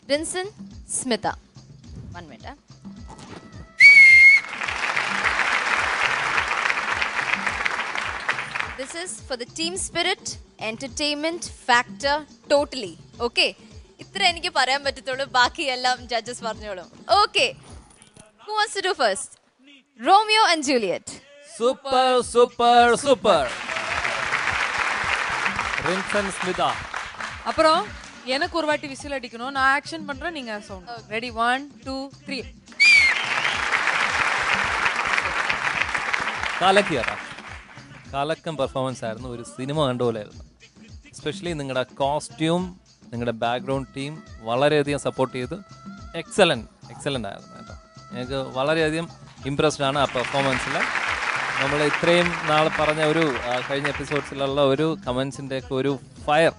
Rinsen, Smita. 1 minute. This is for the team spirit, entertainment factor totally. Okay. ഇത്ര എനിക്ക് പറയാൻ പറ്റത്തുള്ളൂ, ബാക്കിയെല്ലാം judges പറഞ്ഞോളും. Okay. Who wants to do first? Romeo and Juliet. Super, super, super. Rinsen, Smita. அப்புறம் எனக்கு ஒரு வாட்டி whistle அடிக்கணும், நான் ஆக்ஷன் பண்றேன், நீங்க சவுண்ட். ரெடி 1 2 3. കാലക്കം പെർഫോമൻസ് ആയിരുന്നു, ഒരു സിനിമ കണ്ട പോലെയായിരുന്നു. എസ്പെഷ്യലി നിങ്ങളുടെ കോസ്റ്റ്യൂം, നിങ്ങളുടെ ബാക്ക്ഗ്രൗണ്ട് ടീം വളരെയധികം സപ്പോർട്ട് ചെയ്തു. എക്സലൻ്റ് ആയിരുന്നു കേട്ടോ. എനിക്ക് വളരെയധികം ഇമ്പ്രസ്ഡ് ആണ് ആ പെർഫോമൻസിൽ. നമ്മൾ ഇത്രയും നാൾ പറഞ്ഞ ഒരു കഴിഞ്ഞ എപ്പിസോഡ്സിലുള്ള ഒരു കമൻസിൻ്റെയൊക്കെ ഒരു ഫയർ,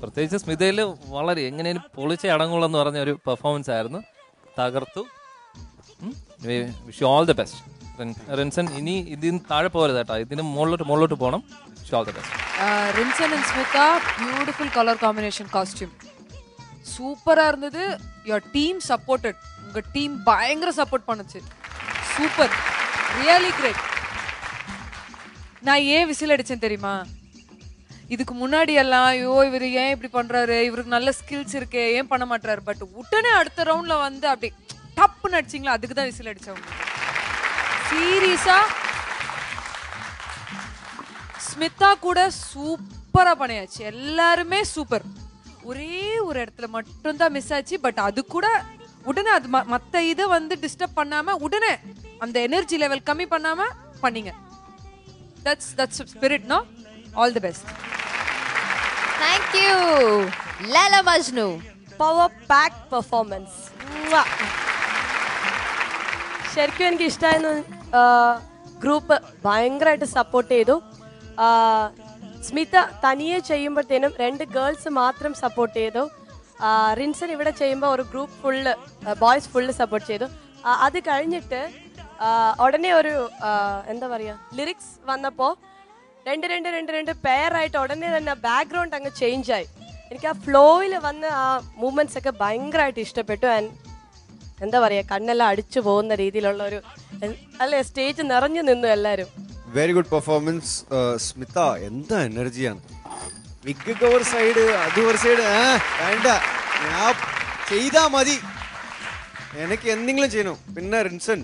പ്രത്യേകിച്ച് സ്മിതയിൽ വളരെ എങ്ങനെയും പൊളിച്ച് അടങ്ങുള്ളൂ എന്ന് പറഞ്ഞ ഒരു പെർഫോമൻസ് ആയിരുന്നു. തകർത്തു. Wish you all the best. Rinson, ഇനി ഇതിന് താഴെ പോകരുത് കേട്ടോ, ഇതിന് മുകളിലോട്ട് പോകണം. Wish you all the best. Rinson and Smitha, beautiful colour combination costume சூப்பரா இருந்தது. யுவர் டீம் சப்போர்ட்டட், உங்க டீம் பயங்கர சப்போர்ட் பண்ணுச்சு. Super, really great. நான் ஏன் விசில் அடிச்சேன் தெரியுமா? இதுக்கு முன்னாடி எல்லாம் ஐயோ இவர் ஏன் இப்படி பண்றாரு, இவருக்கு நல்ல ஸ்கில்ஸ் இருக்கு, ஏன் பண்ண மாட்டாரு, பட் உடனே அடுத்த ரவுண்ட்ல வந்து அப்படி டப்பு நடிச்சிங்களா, அதுக்கு தான் விசில் அடிச்சவங்க. சீரியஸா ஸ்மிதா கூட சூப்பரா பண்ணியாச்சு, எல்லாருமே சூப்பர். ஒரே ஒரு இடத்துல மட்டும்தான் மிஸ் ஆச்சு, பட் அது கூட உடனே அது மத்த இதை வந்து டிஸ்டர்ப் பண்ணாம உடனே அந்த எனர்ஜி லெவல் கம்மி பண்ணாம பண்ணீங்க. That's spirit, no? All the best. Thank you. Laila Majnu. Power pack performance. ശരിക്കും എനിക്ക് ഇഷ്ടമായിരുന്നു. ഗ്രൂപ്പ് ഭയങ്കരമായിട്ട് സപ്പോർട്ട് ചെയ്തു. സ്മിത തനിയെ ചെയ്യുമ്പോഴത്തേനും 2 ഗേൾസ് മാത്രം സപ്പോർട്ട് ചെയ്തു. റിൻസൻ ഇവിടെ ചെയ്യുമ്പോൾ ഒരു group full boys full support ചെയ്തു. അത് കഴിഞ്ഞിട്ട് ഉടനെ ഒരു എന്താ പറയുക, ലിറിക്സ് വന്നപ്പോൾ 2 പെയറായിട്ട് ഉടനെ തന്നെ ബാക്ക്ഗ്രൗണ്ട് അങ്ങ് ചേഞ്ച് ആയി. എനിക്ക് ആ ഫ്ലോയിൽ വന്ന് ആ മൂവ്മെന്റ്സ് ഒക്കെ ഭയങ്കരമായിട്ട് ഇഷ്ടപ്പെട്ടു. ആൻഡ് എന്താ പറയുക, കണ്ണെല്ലാം അടിച്ചു പോകുന്ന രീതിയിലുള്ള ഒരു അല്ലേ, സ്റ്റേജ് നിറഞ്ഞു നിന്നു എല്ലാവരും. Very good performance. സ്മിത എന്താ എനർജിയാണ്. വിഗ് ഒരു സൈഡ്, അത് ഒരു സൈഡ്, വേണ്ട ഞാൻ ചെയ്താ മതി, എനിക്ക് എന്തെങ്കിലും ചെയ്യണം. പിന്നെ റിൻസൻ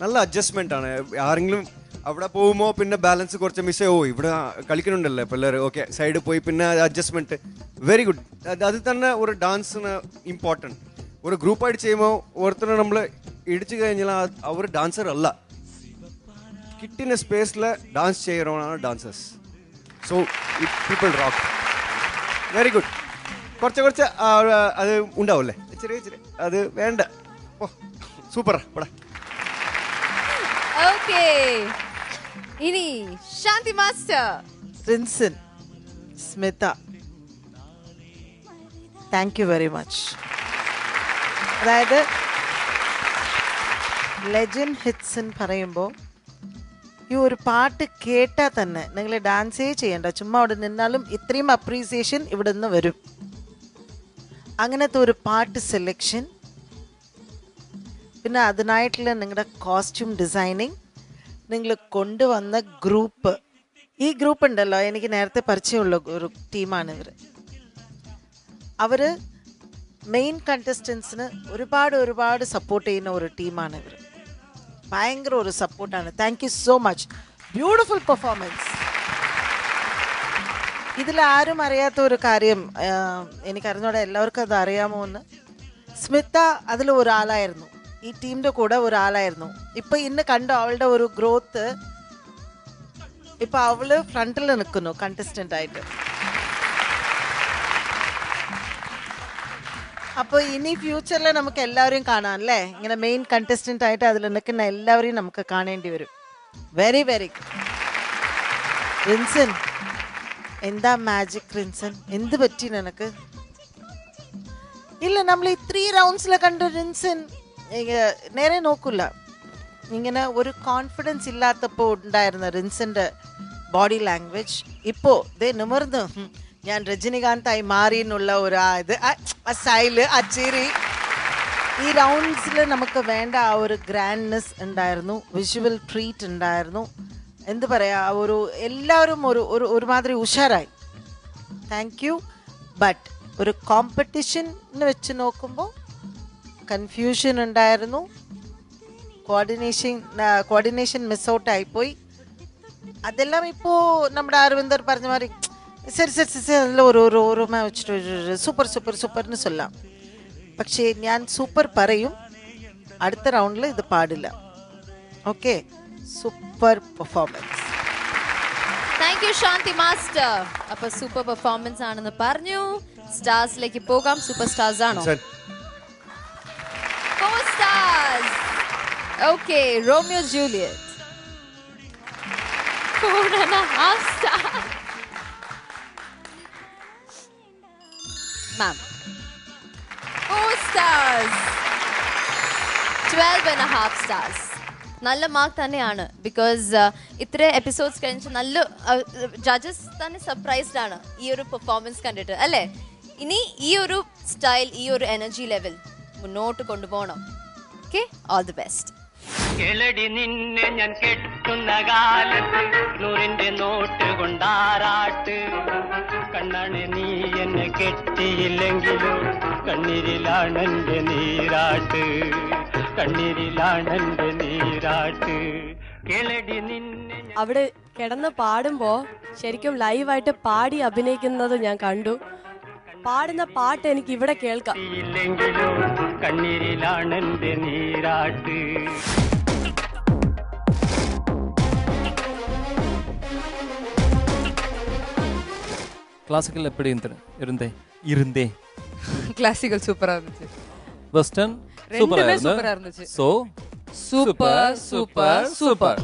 നല്ല അഡ്ജസ്റ്റ്മെന്റ് ആണ്. ആരെങ്കിലും അവിടെ പോകുമ്പോൾ പിന്നെ ബാലൻസ് കുറച്ച് മിസ് ആവോ, ഇവിടെ കളിക്കുന്നുണ്ടല്ലേ പിള്ളേർ, ഓക്കെ സൈഡ് പോയി പിന്നെ അഡ്ജസ്റ്റ്മെന്റ് വെരി ഗുഡ്. അത് തന്നെ ഒരു ഡാൻസിന് ഇമ്പോർട്ടൻറ്റ്. ഒരു ഗ്രൂപ്പായിട്ട് ചെയ്യുമ്പോൾ ഒരുത്തനെ നമ്മൾ ഇടിച്ചു കഴിഞ്ഞാൽ അവർ ഡാൻസർ അല്ല, കിട്ടിയ സ്പേസിൽ ഡാൻസ് ചെയ്യുന്നവരാണ് dancers. So people rock. Very good. കുറച്ച് അത് ഉണ്ടാവില്ലേ, ചെറിയ അത് വേണ്ട. ഓ സൂപ്പറാ പടാ. ഓക്കേ, ഇനി Shanti master. Rinson, Smitha, thank you very much. അതായത് ലെജൻഡ് ഹിറ്റ്സ് എന്ന് പറയുമ്പോൾ ഈ ഒരു പാട്ട് കേട്ടാൽ തന്നെ നിങ്ങൾ ഡാൻസേ ചെയ്യണ്ട, ചുമ്മാ അവിടെ നിന്നാലും ഇത്രയും അപ്രീസിയേഷൻ ഇവിടെ നിന്ന് വരും. അങ്ങനത്തെ ഒരു പാട്ട് സെലക്ഷൻ, പിന്നെ അതിനായിട്ടുള്ള നിങ്ങളുടെ കോസ്റ്റ്യൂം ഡിസൈനിങ്, നിങ്ങൾ കൊണ്ടുവന്ന ഗ്രൂപ്പ്, ഈ ഗ്രൂപ്പ് ഉണ്ടല്ലോ, എനിക്ക് നേരത്തെ പരിചയമുള്ള ഒരു ടീമാണ് ഇവർ. അവർ മെയിൻ കണ്ടസ്റ്റൻസിന് ഒരുപാട് സപ്പോർട്ട് ചെയ്യുന്ന ഒരു ടീമാണ് ഇവർ. ഭയങ്കര ഒരു സപ്പോർട്ടാണ്. Thank you so much. Beautiful performance. ഇതിലാരും അറിയാത്ത ഒരു കാര്യം, എനിക്കറിഞ്ഞൂടെ എല്ലാവർക്കും അത് അറിയാമോ എന്ന്. സ്മിത അതിൽ ഒരാളായിരുന്നു, ഈ ടീമിൻ്റെ കൂടെ ഒരാളായിരുന്നു. ഇപ്പം ഇന്ന് കണ്ടു അവളുടെ ഒരു ഗ്രോത്ത്. ഇപ്പം അവള് ഫ്രണ്ടിൽ നിൽക്കുന്നു കണ്ടസ്റ്റൻ്റ് ആയിട്ട്. അപ്പോൾ ഇനി ഫ്യൂച്ചറിൽ നമുക്ക് എല്ലാവരെയും കാണാം അല്ലേ, ഇങ്ങനെ മെയിൻ കണ്ടസ്റ്റൻ്റ് ആയിട്ട് അതിൽ നിൽക്കുന്ന എല്ലാവരെയും നമുക്ക് കാണേണ്ടി വരും. വെരി വെരി റിൻസൻ, എന്താ മാജിക് റിൻസൻ, എന്ത് പറ്റി നിനക്ക്? ഇല്ല, നമ്മൾ ഈ 3 റൗണ്ട്സിൽ കണ്ട റിൻസൻ നേരെ നോക്കില്ല, ഇങ്ങനെ ഒരു കോൺഫിഡൻസ് ഇല്ലാത്തപ്പോൾ ഉണ്ടായിരുന്ന റിൻസൻ്റെ ബോഡി ലാംഗ്വേജ് ഇപ്പോൾ ദേ നിമിർന്ന് ഞാൻ രജനികാന്തായി മാറി എന്നുള്ള ഒരു ഇത് ആ സ്റ്റൈല് ആ ചിരി. ഈ റൗണ്ട്സിൽ നമുക്ക് വേണ്ട ആ ഒരു ഗ്രാൻഡ്നെസ് ഉണ്ടായിരുന്നു, വിഷ്വൽ ട്രീറ്റ് ഉണ്ടായിരുന്നു. എന്ത് പറയാ, എല്ലാവരും ഒരുമാതിരി ഉഷാറായി. Thank you. ബട്ട് ഒരു കോമ്പറ്റീഷന് വെച്ച് നോക്കുമ്പോൾ കൺഫ്യൂഷൻ ഉണ്ടായിരുന്നു, കോർഡിനേഷൻ മിസ് ഔട്ട് ആയിപ്പോയി. അതെല്ലാം ഇപ്പോൾ നമ്മുടെ അരവിന്ദർ പറഞ്ഞ മാതിരി ശരി ശരി ശരി അതിൽ ഓരോരോ വെച്ചിട്ട് സൂപ്പർ സൂപ്പർ സൂപ്പർന്ന് ചൊല്ലാം. പക്ഷേ ഞാൻ സൂപ്പർ പറയും, അടുത്ത റൗണ്ടിൽ ഇത് പാടില്ല. Okay, super performance. Thank you Shanthi master. അപ്പൊ സൂപ്പർ പെർഫോമൻസ് ആണെന്ന് പറഞ്ഞു. സ്റ്റാർസിലേക്ക് പോകാം. സൂപ്പർ സ്റ്റാർസ് ആണോ? Four stars. Okay, Romeo Juliet. 4.5 stars. Ma'am. 4 stars. 12.5 stars. നല്ല മാർക്ക് തന്നെയാണ്. ബിക്കോസ് ഇത്ര എപ്പിസോഡ്സ് കഴിഞ്ഞ് നല്ല ജഡ്ജസ് തന്നെ സർപ്രൈസ്ഡ് ആണ് ഈ ഒരു പെർഫോമൻസ് കണ്ടിട്ട്, അല്ലേ? ഇനി ഈ ഒരു സ്റ്റൈൽ, ഈ ഒരു എനർജി ലെവൽ മുന്നോട്ട് കൊണ്ടുപോകണം. Okay, all the best. കിളടി നിന്നെ ഞാൻ കെട്ടുന്ന കാലത്ത് 100 നോട്ട് കൊണ്ടാറാട്ട്. കണ്ണാണ് നീ എന്നെ കെട്ടിയില്ലെങ്കിലും കണ്ണീരിലാണെന്റെ നീരാട്ട്, കണ്ണീരിലാണെന്റെ നീരാട്ട്. കിളടി നിന്നെ അവിടെ കിടന്ന് പാടുമ്പോ ശരിക്കും ലൈവായിട്ട് പാടി അഭിനയിക്കുന്നത് ഞാൻ കണ്ടു. പാടുന്ന പാട്ട് എനിക്ക് ഇവിടെ കേൾക്കാം. ഇല്ലെങ്കിലും കണ്ണീരിലാണെന്റെ നീരാട്ട്. கிளாசிக்கல் எப்படி இருந்தே கிளாசிக்கல் சூப்பரா இருந்துச்சு. வெஸ்டர்ன் ரெண்டுமே சூப்பரா இருந்துச்சு. So super super super.